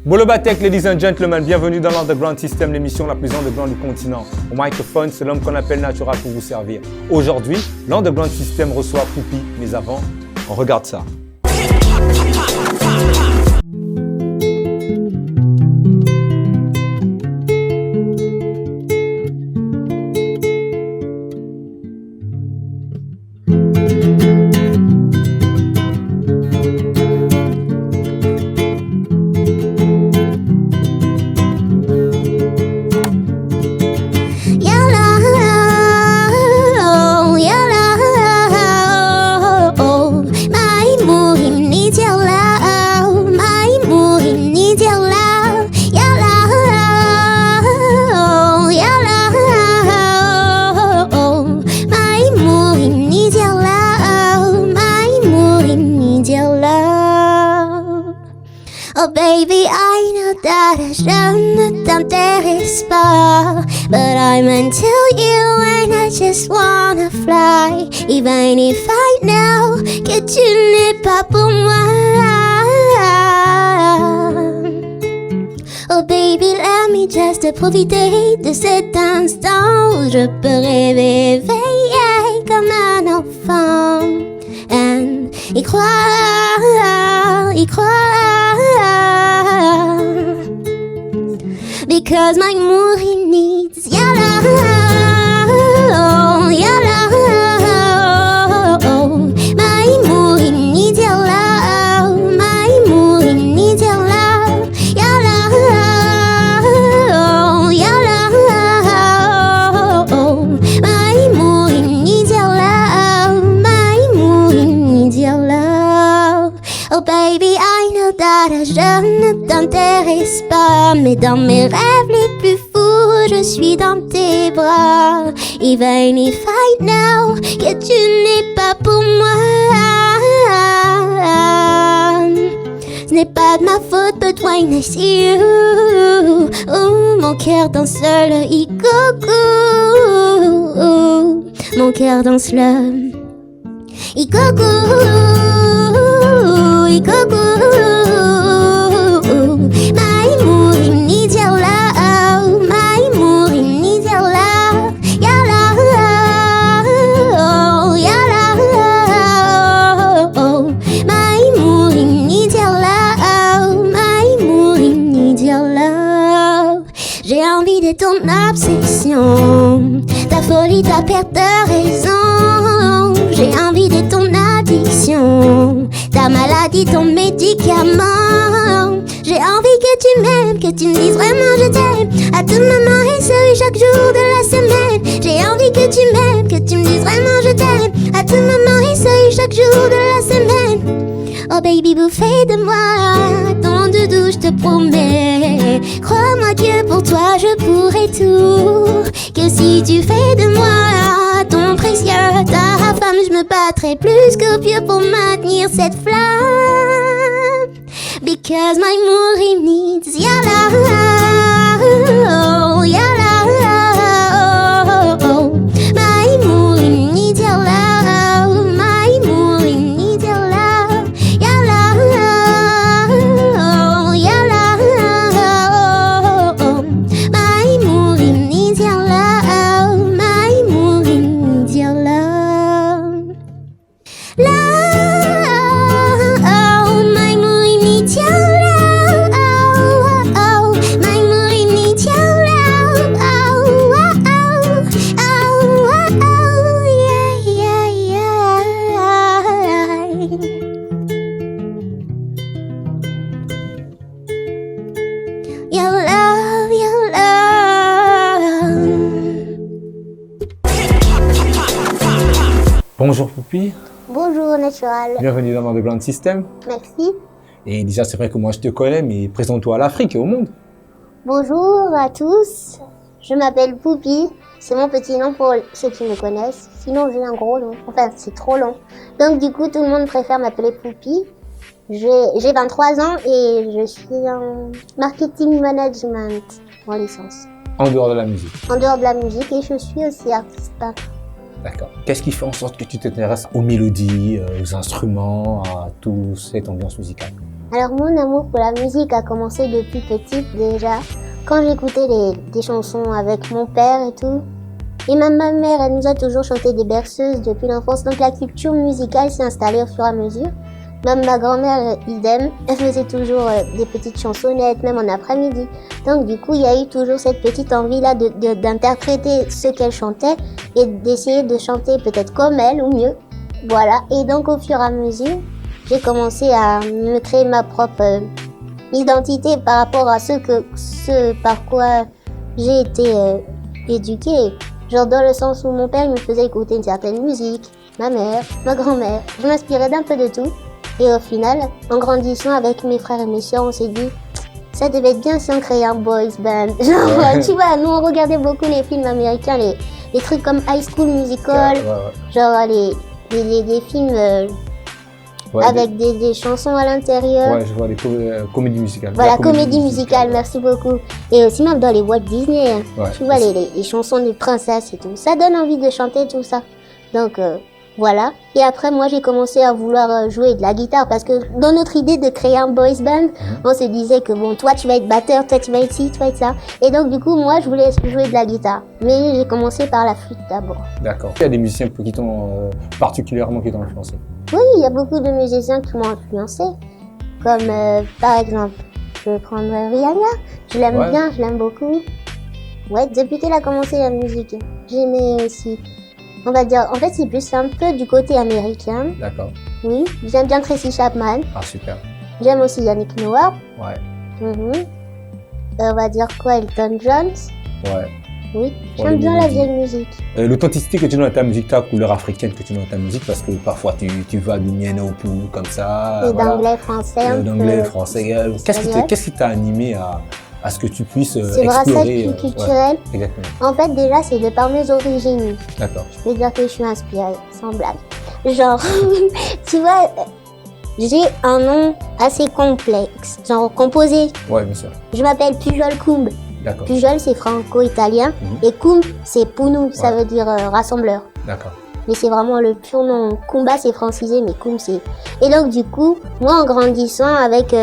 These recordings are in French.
Bolobatek, ladies and gentlemen, bienvenue dans l'Underground System, l'émission la plus underground du continent. Au microphone, c'est l'homme qu'on appelle Natural pour vous servir. Aujourd'hui, l'Underground System reçoit Poupi, mais avant, on regarde ça. Oh baby, I know that je ne t'intéresse pas, but I'm into you and I just wanna fly, even if I know que tu n'es pas pour moi. Oh baby, let me just profiter de cet instant où je peux rêver éveillé comme un enfant and y croire, y croire. Because my mood he needs your love, your love. My mood he needs your love, my mood he needs your love, your love, your love. My mood he needs your love, my mood he needs your love. Oh baby, I know that je ne t'intéresse pas, mais dans mes rêves les plus fous, je suis dans tes bras. Even if I know que tu n'es pas pour moi. Ce n'est pas de ma faute, but when I see you, oh, mon cœur danse le ikoku. Mon cœur danse le ikoku, ikoku. My mood he needs your love, my mood he needs your love, your love, your love. My mood he needs your love, my mood he needs your love. J'ai envie de ton obsession, ta folie, ta perte de raison. J'ai envie de ton addiction, ta maladie, ton médicament. J'ai envie que tu m'aimes, que tu me dises vraiment je t'aime, à tout moment et ce chaque jour de la semaine. J'ai envie que tu m'aimes, que tu me dises vraiment je t'aime, à tout moment et ce chaque jour de la semaine. Oh baby, bouffez de moi ton doudou, je te promets. Crois-moi que pour toi je pourrais tout, que si tu fais de moi ton précieux, ta femme, je me battrai plus que pieux pour maintenir cette flamme. Because my mood he needs your love, your love. My mood he needs your love, my mood he needs your love, your love, your love. My mood he needs your love, my mood he needs your love. Love, my mood he needs your love. My mood he needs your love. Yeah, yeah, yeah. Your love, your love. Bonjour Poupi, Bonjour Natural. bienvenue dans l'Underground System. Merci. Et déjà, c'est vrai que moi je te connais, mais présente-toi à l'Afrique et au monde. Bonjour à tous. Je m'appelle Poupi. C'est mon petit nom pour ceux qui me connaissent. Sinon, j'ai un gros nom. Enfin, c'est trop long. Donc, du coup, tout le monde préfère m'appeler Poupi. J'ai 23 ans et je suis en marketing management en licence. En dehors de la musique. En dehors de la musique, et je suis aussi artiste peintre. D'accord. Qu'est-ce qui fait en sorte que tu t'intéresses aux mélodies, aux instruments, à toute cette ambiance musicale? Alors mon amour pour la musique a commencé depuis petite déjà, quand j'écoutais des chansons avec mon père et tout. Et même ma mère, elle nous a toujours chanté des berceuses depuis l'enfance, donc la culture musicale s'est installée au fur et à mesure. Même ma grand-mère, idem, elle faisait toujours des petites chansonnettes, même en après-midi. Donc du coup, il y a eu toujours cette petite envie-là d'interpréter ce qu'elle chantait et d'essayer de chanter peut-être comme elle ou mieux. Voilà, et donc au fur et à mesure, j'ai commencé à me créer ma propre identité par rapport à ce par quoi j'ai été éduquée. Genre dans le sens où mon père me faisait écouter une certaine musique, ma mère, ma grand-mère, je m'inspirais d'un peu de tout. Et au final, en grandissant avec mes frères et mes sœurs, on s'est dit, ça devait être bien si on créait un boys band. Genre, tu vois, nous on regardait beaucoup les films américains, les trucs comme High School Musical, genre les films avec des chansons à l'intérieur. Ouais, je vois les comédies musicales. Voilà, comédie musicale, merci beaucoup. Et aussi même dans les Walt Disney, tu vois, les chansons de princesses et tout. Ça donne envie de chanter tout ça. Donc, voilà. Et après, moi, j'ai commencé à vouloir jouer de la guitare parce que dans notre idée de créer un boys band, on se disait que bon, toi, tu vas être batteur, toi, tu vas être ci, toi, être ça. Et donc, du coup, moi, je voulais jouer de la guitare. Mais j'ai commencé par la flûte d'abord. D'accord. Il y a des musiciens qui t'ont particulièrement qui t'ont influencé. Oui, il y a beaucoup de musiciens qui m'ont influencé. Comme, par exemple, je vais prendre Rihanna. Je l'aime bien, je l'aime beaucoup. Ouais, depuis qu'elle a commencé la musique, j'aimais aussi. On va dire, en fait, c'est plus un peu du côté américain. D'accord. Oui, j'aime bien Tracy Chapman. Ah, super. J'aime aussi Yannick Noah. Ouais. On va dire quoi, Elton John. Ouais. Oui, j'aime bien la vieille musique. L'authenticité que tu donnes à ta musique, ta couleur africaine que tu donnes à ta musique, parce que parfois tu vas du mien au pou comme ça. Et d'anglais, français. D'anglais, français. Qu'est-ce qui t'a animé à ce que tu puisses c'est explorer brassage culturel. Exactement. En fait, déjà, c'est de par mes origines. D'accord. Je peux dire que je suis inspirée, sans blague. Genre, tu vois, j'ai un nom assez complexe, genre composé. Ouais, bien sûr. Je m'appelle Pujol Koumb. D'accord. Pujol, c'est franco-italien. Et Koumb, c'est Pounou, ça veut dire rassembleur. D'accord. Mais c'est vraiment le pur nom. Kumba, c'est francisé, mais Koumb, c'est... Et donc, du coup, moi, en grandissant avec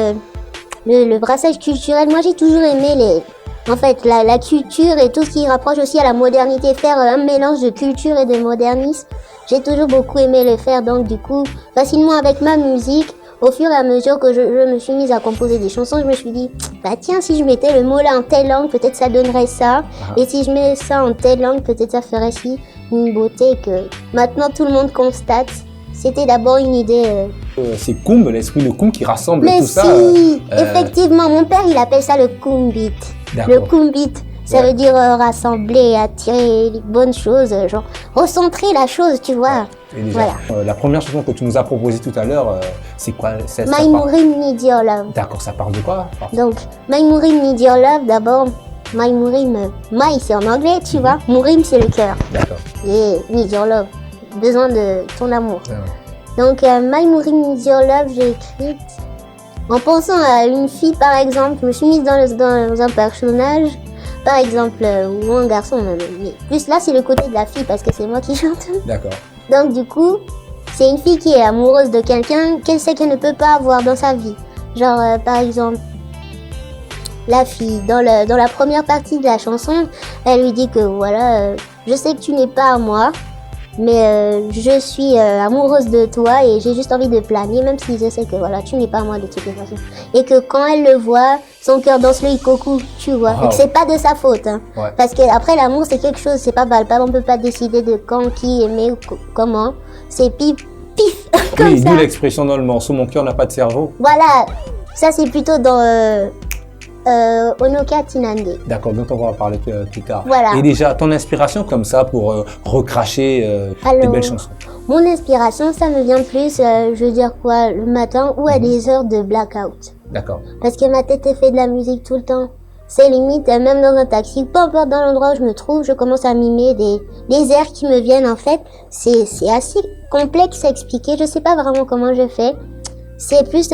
le brassage culturel, moi, j'ai toujours aimé en fait, la culture et tout ce qui rapproche aussi à la modernité, faire un mélange de culture et de modernisme. J'ai toujours beaucoup aimé le faire, donc du coup, facilement avec ma musique, au fur et à mesure que je me suis mise à composer des chansons, je me suis dit, bah tiens, si je mettais le mot là en telle langue, peut-être ça donnerait ça. Et si je mets ça en telle langue, peut-être ça ferait ci. Une beauté que maintenant tout le monde constate. C'était d'abord une idée... C'est Koumb, l'esprit de Koumb qui rassemble mais tout ça. Mais effectivement, mon père il appelle ça le Kumbit. Le Kumbit, ça veut dire rassembler, attirer les bonnes choses, genre recentrer la chose, tu vois. Déjà, voilà. La première chanson que tu nous as proposée tout à l'heure, c'est quoi? My Mourim Need Your Love. D'accord, ça parle de quoi? Donc, My Mourim Need Your Love, d'abord, My Mourim, My c'est en anglais, tu vois. Mourim c'est le cœur. D'accord. Et Need Your Love, besoin de ton amour. Donc, My Mourim Need Your Love, j'ai écrite en pensant à une fille, par exemple. Je me suis mise dans un personnage, par exemple, ou un garçon. Mais plus là, c'est le côté de la fille parce que c'est moi qui chante. D'accord. Donc, du coup, c'est une fille qui est amoureuse de quelqu'un qu'elle sait qu'elle ne peut pas avoir dans sa vie. Genre, par exemple, la fille, dans la première partie de la chanson, elle lui dit que voilà, je sais que tu n'es pas à moi. Mais je suis amoureuse de toi et j'ai juste envie de planer, même si je sais que voilà, tu n'es pas moi de toute façon. Et que quand elle le voit, son cœur danse le ikoku, tu vois. Et que c'est pas de sa faute. Hein. Parce que après l'amour c'est quelque chose, c'est pas palpable, on peut pas décider de quand, qui aimer ou comment. C'est pif, comme oui, ça. d'où l'expression dans le morceau, mon cœur n'a pas de cerveau. Voilà, ça c'est plutôt dans Onoka Tinande. D'accord, dont on va parler plus tard. Voilà. Et déjà, ton inspiration comme ça pour recracher des belles chansons? Mon inspiration, ça me vient plus, je veux dire quoi, le matin ou à des heures de blackout. D'accord. Parce que ma tête est faite de la musique tout le temps. C'est limite, même dans un taxi, peu importe dans l'endroit où je me trouve, je commence à mimer des airs qui me viennent en fait. C'est assez complexe à expliquer, je sais pas vraiment comment je fais. C'est plus...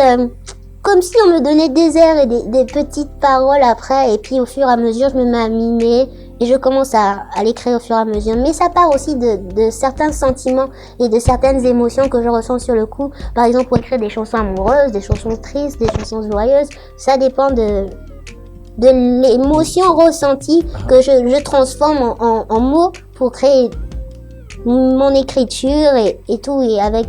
comme si on me donnait des airs et des petites paroles après, et puis au fur et à mesure, je me mets à mimer et je commence à l'écrire au fur et à mesure. Mais ça part aussi de certains sentiments et de certaines émotions que je ressens sur le coup. Par exemple, pour écrire des chansons amoureuses, des chansons tristes, des chansons joyeuses, ça dépend de l'émotion ressentie que je transforme en mots pour créer mon écriture et tout, et avec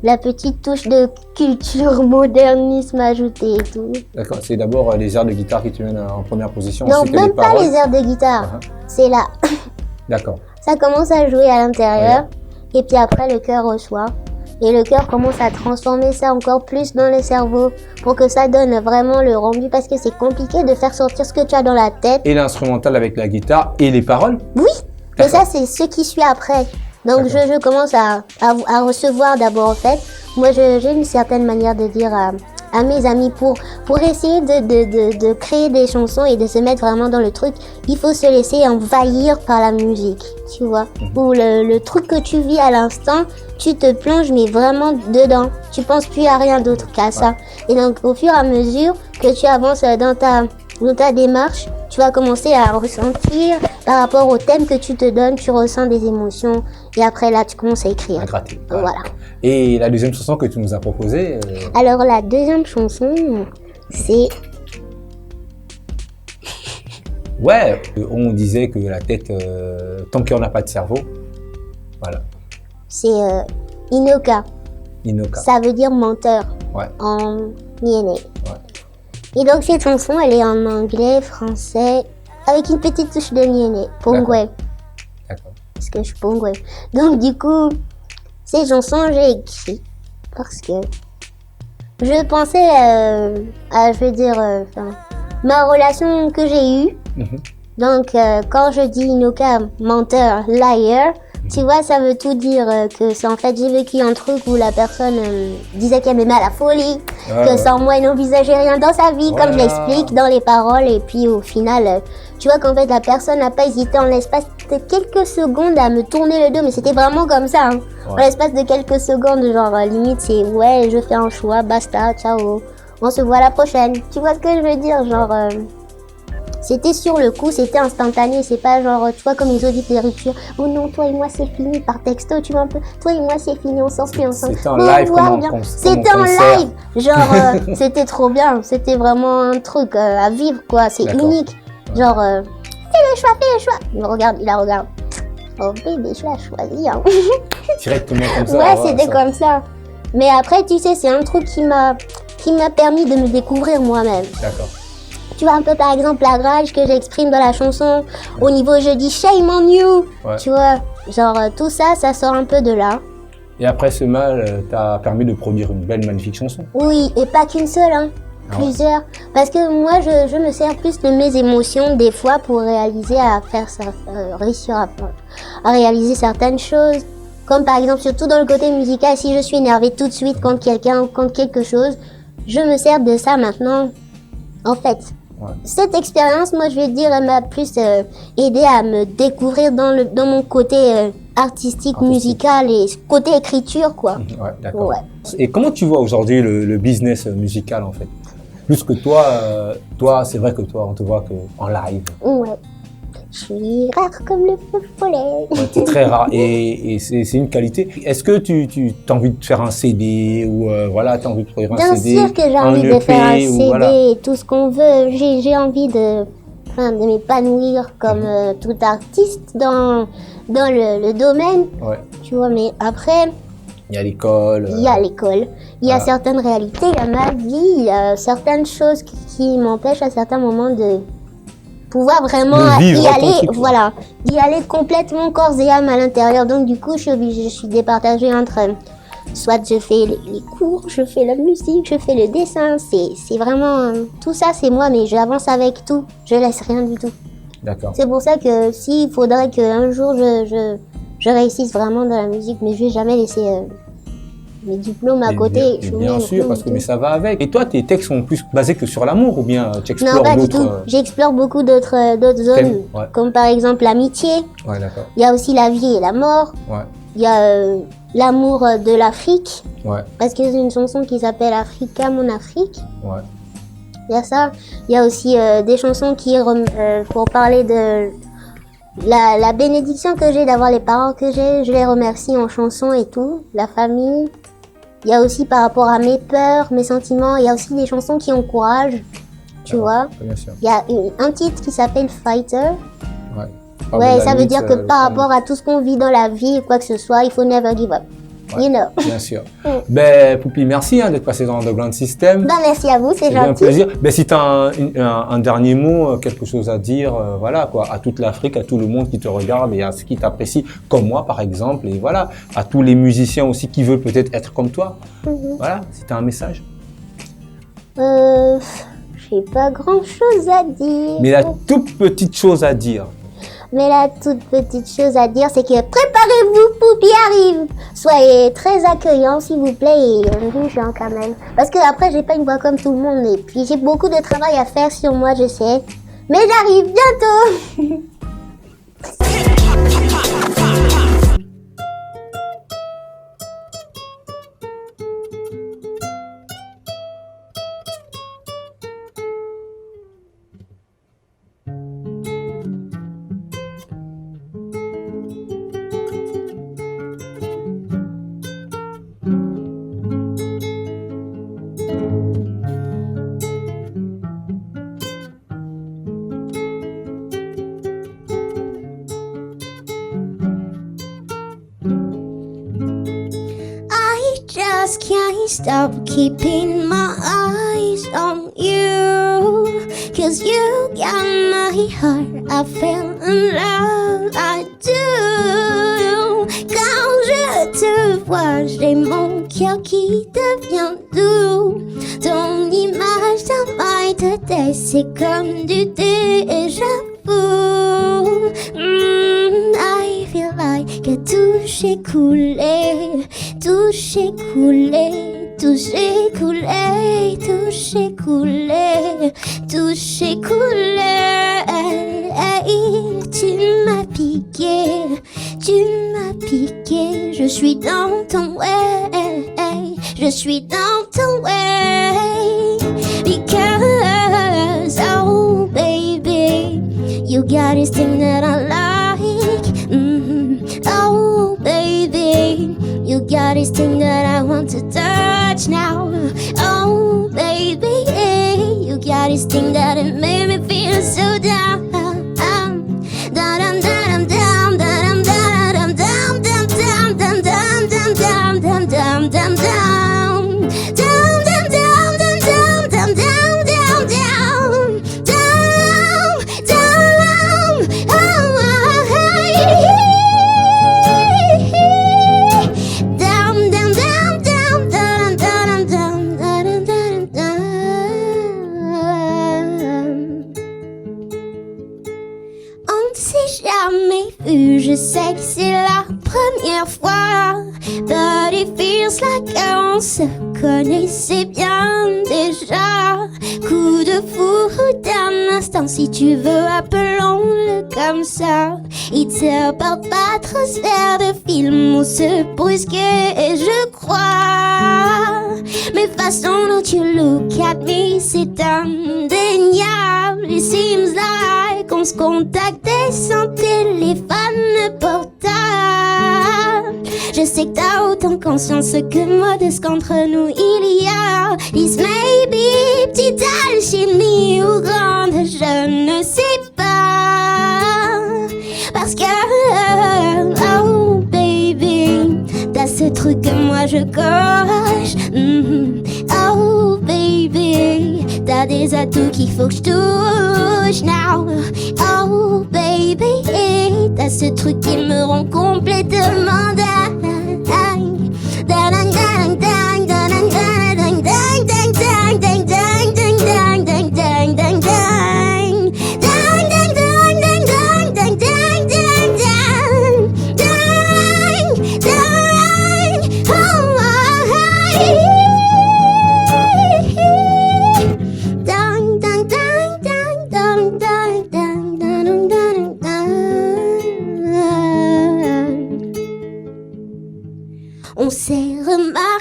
la petite touche de culture, modernisme ajoutée et tout. D'accord, c'est d'abord les airs de guitare qui te viennent en première position. Non, ensuite même les pas paroles. les airs de guitare. C'est là. D'accord. Ça commence à jouer à l'intérieur, et puis après le cœur reçoit. Et le cœur commence à transformer ça encore plus dans le cerveau pour que ça donne vraiment le rendu, parce que c'est compliqué de faire sortir ce que tu as dans la tête. Et l'instrumental avec la guitare et les paroles. Oui, mais ça c'est ce qui suit après. Donc je commence à recevoir d'abord en fait. Moi j'ai une certaine manière de dire à mes amis pour essayer de créer des chansons et de se mettre vraiment dans le truc, il faut se laisser envahir par la musique, tu vois. Ou le truc que tu vis à l'instant, tu te plonges mais vraiment dedans. Tu penses plus à rien d'autre qu'à ça. Et donc au fur et à mesure que tu avances dans ta démarche, tu vas commencer à ressentir par rapport au thème que tu te donnes, tu ressens des émotions et après là tu commences à écrire. À gratter. Voilà. Et la deuxième chanson que tu nous as proposée Alors la deuxième chanson, c'est... Ouais, on disait que la tête, ton cœur n'a pas de cerveau. Voilà. C'est Inoka. Inoka. Ça veut dire menteur en Niéné. Et donc cette chanson, elle est en anglais, français, avec une petite touche de Niéné, Pongwe. D'accord. Parce que je suis Pongwe. Donc du coup, cette chanson, j'ai écrit parce que je pensais à, je veux dire, ma relation que j'ai eue. Donc quand je dis Inoka, menteur, liar, tu vois, ça veut tout dire que c'est en fait j'ai vécu un truc où la personne disait qu'elle m'aimait à la folie, que sans moi elle n'envisageait rien dans sa vie, comme je l'explique dans les paroles, et puis au final, tu vois qu'en fait la personne n'a pas hésité en l'espace de quelques secondes à me tourner le dos, mais c'était vraiment comme ça, hein. En l'espace de quelques secondes, genre limite c'est ouais, je fais un choix, basta, ciao, on se voit la prochaine. Tu vois ce que je veux dire, genre... C'était sur le coup, c'était instantané, c'est pas genre, tu vois, comme les audits de rupture. Oh non, toi et moi c'est fini par texto, tu vois un peu. Toi et moi c'est fini, on s'en suit ensemble. C'était en live, c'était en live, genre, c'était trop bien, c'était vraiment un truc à vivre, quoi, c'est unique. Genre, fais le choix. Il me regarde, il la regarde. Oh bébé, je l'ai choisi, hein. Directement comme ça. Ouais, c'était comme ça. Mais après, tu sais, c'est un truc qui m'a permis de me découvrir moi-même. D'accord. Tu vois un peu par exemple la rage que j'exprime dans la chanson, au niveau je dis shame on you, tu vois, genre tout ça, ça sort un peu de là. Et après ce mal, t'a permis de produire une belle, magnifique chanson. Oui, et pas qu'une seule, hein, plusieurs. Parce que moi je me sers plus de mes émotions des fois pour réaliser, réussir à réaliser certaines choses. Comme par exemple, surtout dans le côté musical, si je suis énervée tout de suite contre quelqu'un, contre quelque chose, je me sers de ça maintenant, en fait. Cette expérience, moi je vais dire, elle m'a plus aidé à me découvrir dans mon côté artistique, musical et côté écriture, quoi. Ouais, d'accord. Et comment tu vois aujourd'hui le business musical en fait? Plus que toi, c'est vrai que toi, on te voit en live. Ouais. Je suis rare comme le feu follet. Ouais, t'es très rare et c'est une qualité. Est-ce que tu as envie de faire un CD ou voilà, tu as envie de produire un CD? Bien sûr que j'ai envie de faire un CD et tout ce qu'on veut. J'ai envie de m'épanouir comme tout artiste dans le domaine. Tu vois, mais après... Il y a l'école. Il y a l'école. Il y a certaines réalités, il y a ma vie, il y a certaines choses qui m'empêchent à certains moments de pouvoir vraiment y aller, voilà, d'y aller complètement corps et âme à l'intérieur. Donc du coup, je suis départagée entre soit je fais les cours, je fais la musique, je fais le dessin. C'est vraiment tout ça, c'est moi, mais j'avance avec tout. Je laisse rien du tout. D'accord. C'est pour ça que s'il faudrait qu'un jour je réussisse vraiment dans la musique, mais je vais jamais laisser mes diplômes à côté. Bien sûr, parce que mais ça va avec. Et toi, tes textes sont plus basés que sur l'amour ou bien tu explores d'autres... Non, pas du tout. J'explore beaucoup d'autres zones, comme par exemple l'amitié. Ouais, d'accord. Il y a aussi la vie et la mort. Ouais. Il y a l'amour de l'Afrique. Ouais. Parce qu'il y a une chanson qui s'appelle Africa, mon Afrique. Ouais. Il y a ça. Il y a aussi des chansons pour parler de la bénédiction que j'ai d'avoir les parents que j'ai. Je les remercie en chansons et tout, la famille. Il y a aussi par rapport à mes peurs, mes sentiments, il y a aussi des chansons qui encouragent, tu vois. Bien sûr. Il y a un titre qui s'appelle Fighter. Ouais. Ouais, ça veut dire que par rapport à tout ce qu'on vit dans la vie, quoi que ce soit, il faut never give up. Ouais, you know. Bien sûr. Ben, Poupie, merci d'être passé dans Underground System. Ben, merci à vous, c'est gentil. Un plaisir. Ben, si tu as un dernier mot, quelque chose à dire, voilà, quoi, à toute l'Afrique, à tout le monde qui te regarde et à ceux qui t'apprécient, comme moi, par exemple, et voilà, à tous les musiciens aussi qui veulent peut-être être comme toi. Voilà, si tu as un message. J'ai pas grand chose à dire. Mais la toute petite chose à dire. Mais la toute petite chose à dire, c'est que préparez-vous, Poupie arrive. Soyez très accueillants, s'il vous plaît, et indulgents quand même. Parce que après, j'ai pas une voix comme tout le monde, et puis j'ai beaucoup de travail à faire sur moi, je sais. Mais j'arrive bientôt. Just can't stop keeping my eyes on you. 'Cause you got my heart, I fell in love, I do. Quand je te vois, j'ai mon cœur qui devient doux. Ton image dans ma tête, c'est comme du déjà vu. I feel like tout s'est coulé, tout s'est coulé, tout s'est coulé, tout s'est coulé, tout s'est coulé. Tu m'as piqué, je suis dans ton way, je suis dans ton way. Because, oh baby, you got this thing that I like. Oh baby, you got this thing that I want to touch now. Oh baby, you got this thing that it made me feel so down. Down, down, down, down, down, down, down, down, down, down, down, down, down, down, down. Je sais que c'est la première fois, but it feels like on se connaissait bien déjà. Coup de foudre d'un instant, si tu veux, appelons-le comme ça. It's about l'atmosphère de film où se brusquer, et je crois. Mais façon dont you look at me, c'est indéniable. It seems like on se contactait sans téléphone portable. Je sais que t'as autant conscience que moi de ce qu'entre nous il y a. This may be petite alchimie ou grande, je ne sais pas. Parce que, oh baby, t'as ce truc que moi je coche. Oh baby, t'as des atouts qu'il faut que je touche now. Oh baby, t'as ce truc qui me rend complètement dingue.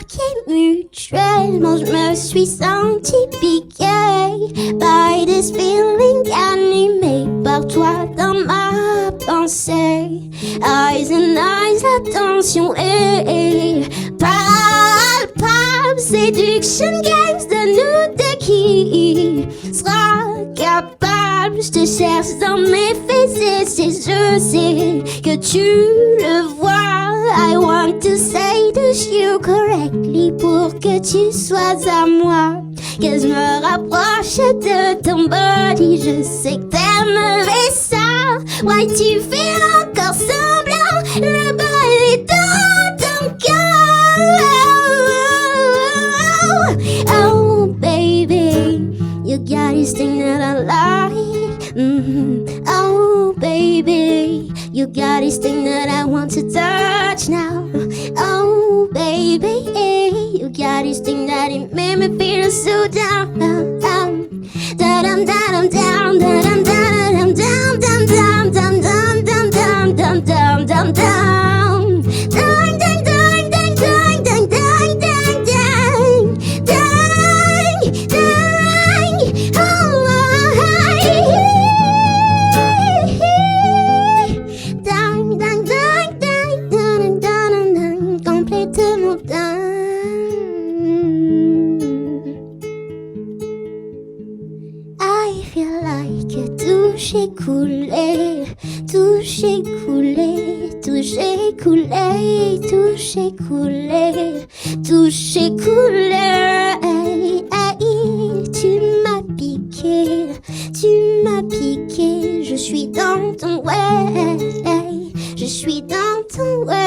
marqué mutuellement. Je me suis sentie piquée by this feeling, animée par toi dans ma pensée. Eyes and eyes, attention, palpable, séduction games de nous deux qui sera capable. Je te cherche dans mes faces et je sais que tu le vois. I want to say this you correctly pour que tu sois à moi. Que je me rapproche de ton body, je sais que t'aimerais ça. Why tu fais encore semblant, le bal est dans ton cœur. Oh baby, you got this thing that I like. Oh baby, you got this thing that I want to touch now. Oh baby, you got this thing that it made me feel so down. Da-dum da-dum down, da-dum da-dum down, dum dum dum dum dum dum dum dum dum dum. Dang dang dang dang dang dang dang dang dang dang dang. Oh, dang dang dang dang dang dang dang, complètement dingue. I feel like tout j'ai coulé, tout j'ai coulé, tout j'ai coulé, tout j'ai coulé, tout j'ai coulé. Tu m'as piqué, tu m'as piqué, je suis dans ton way, je suis dans ton way.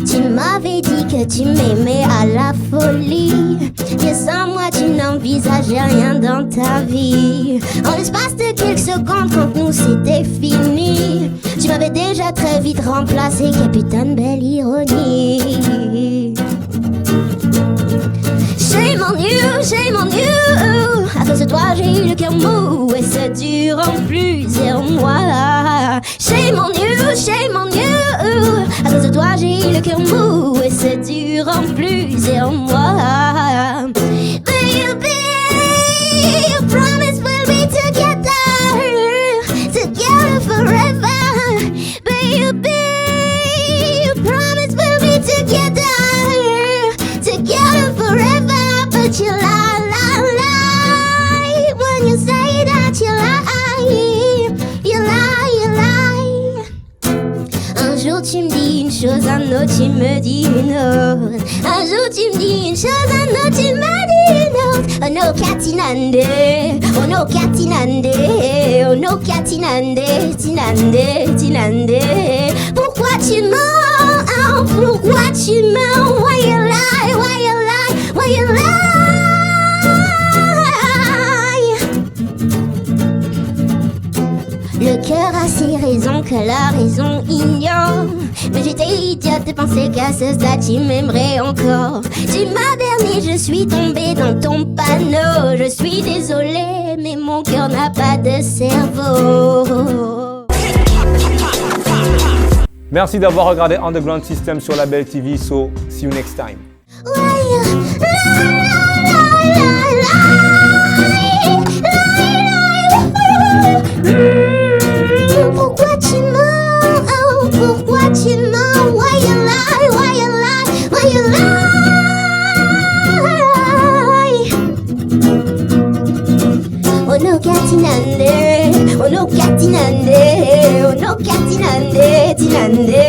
Tu m'avais dit que tu m'aimais à la folie, que sans moi tu n'envisageais rien dans ta vie. En l'espace de quelques secondes, quand nous c'était fini, tu m'avais déjà très vite remplacé. Quelle putain de belle ironie. Shame on you, à cause de toi j'ai eu le cœur mou et ça dure en plusieurs mois. Shame on you, à cause de toi j'ai eu le cœur mou et ça dure en plusieurs mois. Baby, you promise we'll be together, together forever. Baby, you promise we'll be together, together forever. But you lie when you say that you lie, you lie. Un jour tu me dis une chose, un autre tu me dis une autre. Un jour tu me dis une chose, un autre tu me dis une autre. Oh no catinande, oh no catinande, oh no catinande, tinande. Pourquoi tu mens, pourquoi tu mens? Why you lie, why you lie, why you lie? Le cœur a ses raisons que la raison ignore, mais j'étais idiote de penser qu'à ce stade tu m'aimerais encore. Tu m'as berné, je suis tombée dans ton panneau. Je suis désolée, mais mon cœur n'a pas de cerveau. Merci d'avoir regardé Underground System sur la Belle TV, so see you next time. Pourquoi tu mens, pourquoi tu mens? Why you lie, why you lie, why you lie? tinande, oh no katinande, tinande.